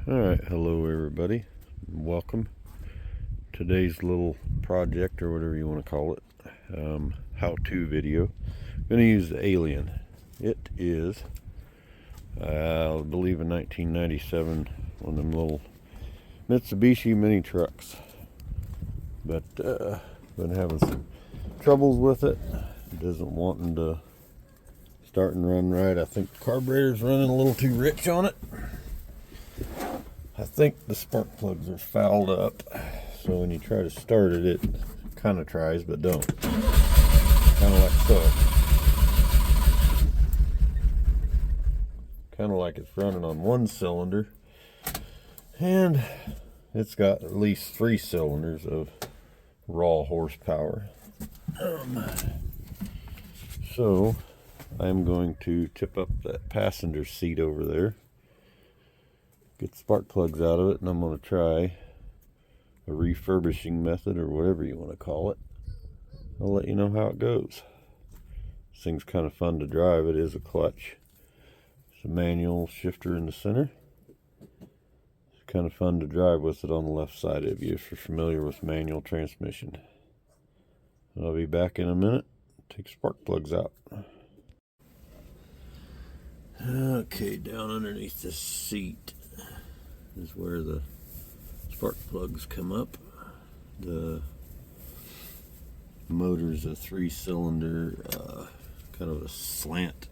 Alright, hello everybody. Welcome. Today's little project, or whatever you want to call it, how-to video. I'm going to use the Alien. It is, I believe, a 1997 one of them little Mitsubishi mini trucks. But been having some troubles with it. It doesn't want to start and run right. I think the carburetor's running a little too rich on it. I think the spark plugs are fouled up, so when you try to start it, it kind of tries, but don't. Kind of like so. Kind of like it's running on one cylinder, and it's got at least 3 cylinders of raw horsepower. So I'm going to tip up that passenger seat over there, get the spark plugs out of it, and I'm going to try a refurbishing method, or whatever you want to call it. I'll let you know how it goes. This thing's kind of fun to drive. It is a clutch. It's a manual shifter in the center. It's kind of fun to drive with it on the left side of you if you're familiar with manual transmission. I'll be back in a minute. Take spark plugs out. Okay, down underneath the seat is where the spark plugs come up. The motor's a 3-cylinder, kind of a slant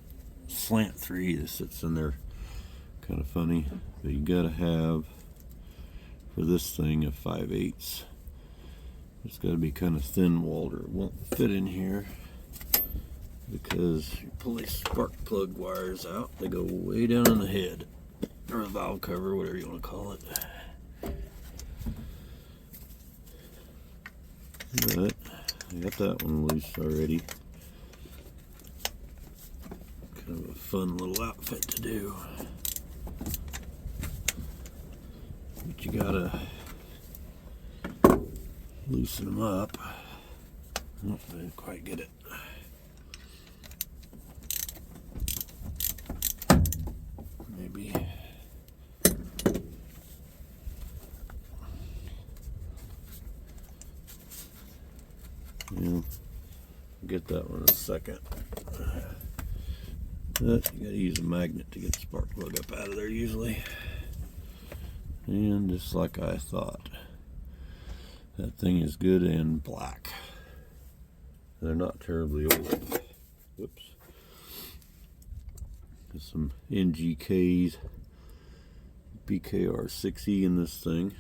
3 that sits in there. Kind of funny, but you gotta have, for this thing, a 5/8. It's gotta be kind of thin walled, or it won't fit in here, because you pull these spark plug wires out, they go way down in the head, or a valve cover, whatever you want to call it. But I got that one loose already. Kind of a fun little outfit to do. But you gotta loosen them up. Oh, I didn't quite get it. Maybe. Yeah, get that one in a second. But you gotta use a magnet to get the spark plug up out of there usually. And just like I thought, that thing is good and black. They're not terribly old. Whoops. Got some NGKs, BKR 6E in this thing.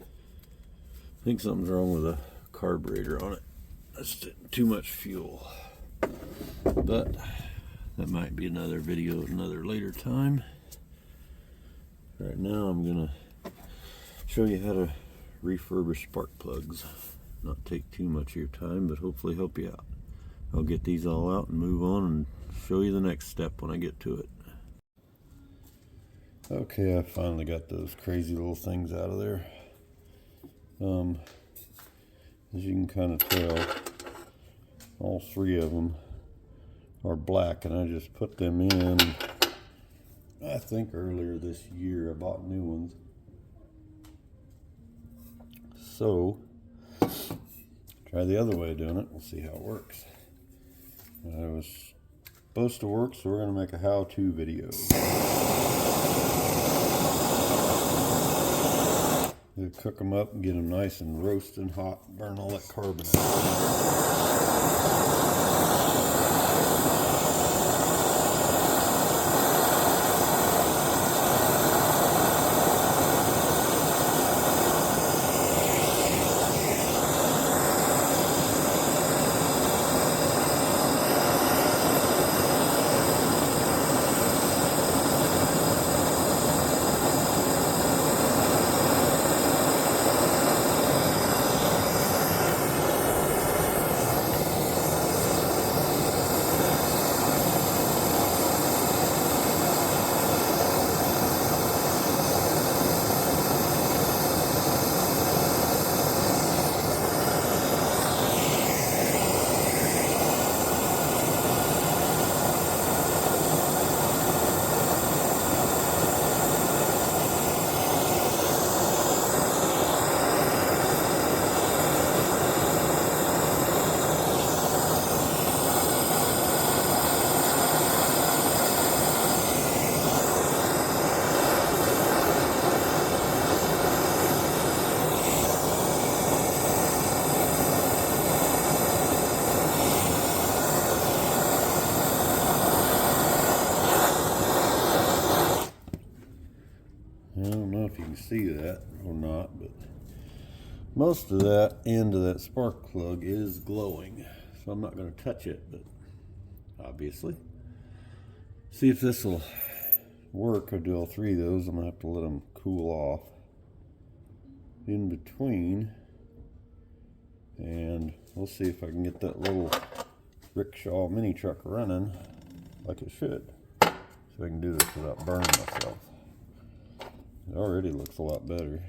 I think something's wrong with the carburetor on it. That's too much fuel. But that might be another video at another later time. Right now I'm gonna show you how to refurbish spark plugs. Not take too much of your time, but hopefully help you out. I'll get these all out and move on and show you the next step when I get to it. Okay, I finally got those crazy little things out of there. As you can kind of tell, all 3 of them are black, and I just put them in, I think earlier this year. I bought new ones. So try the other way of doing it. We'll see how it works. It was supposed to work, so we're going to make a how-to video. We'll cook them up and get them nice and roasting hot, burn all that carbon out. know if you can see that or not, but most of that end of that spark plug is glowing. So I'm not going to touch it, but obviously. See if this will work. I'll do all three of those. I'm going to have to let them cool off in between. And we'll see if I can get that little rickshaw mini truck running like it should. So I can do this without burning myself. It already looks a lot better.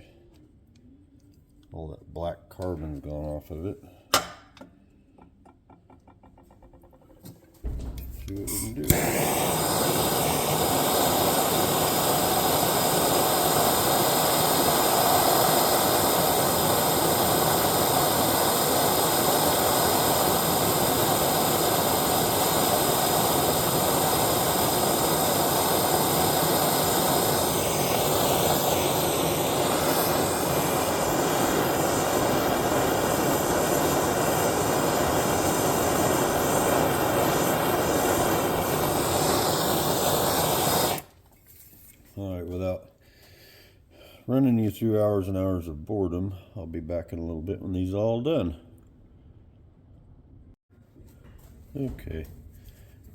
All that black carbon's gone off of it. See what we can do. Alright, without running you through hours and hours of boredom, I'll be back in a little bit when these are all done. Okay,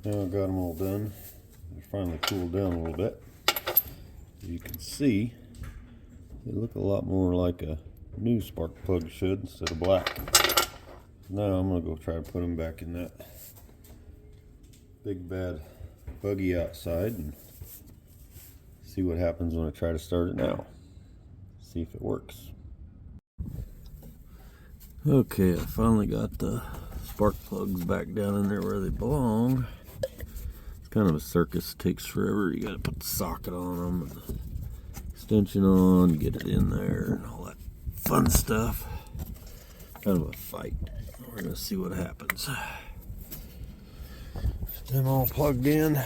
now I've got them all done. They're finally cooled down a little bit. As you can see, they look a lot more like a new spark plug should instead of black. Now I'm going to go try to put them back in that big bad buggy outside and see what happens when I try to start it now. See if it works. Okay, I finally got the spark plugs back down in there where they belong. It's kind of a circus. It takes forever. You gotta put the socket on them and the extension on, get it in there and all that fun stuff. Kind of a fight. We're gonna see what happens. Get them all plugged in.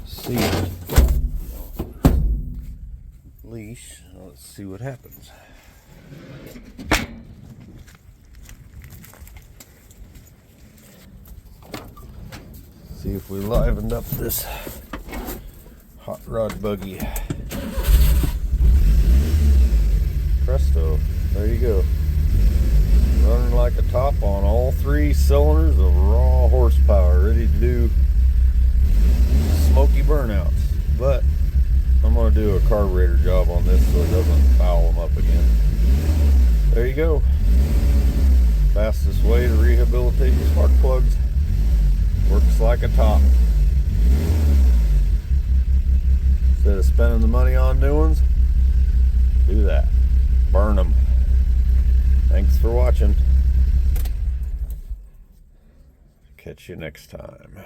See leash. Let's see what happens. See if we livened up this hot rod buggy. Presto, there you go. Running like a top on all three cylinders of raw horsepower, ready to do smoky burnouts. But I'm going to do a carburetor job on this so it doesn't foul them up again. There you go. Fastest way to rehabilitate your spark plugs. Works like a top. Instead of spending the money on new ones, do that. Burn them. Thanks for watching. Catch you next time.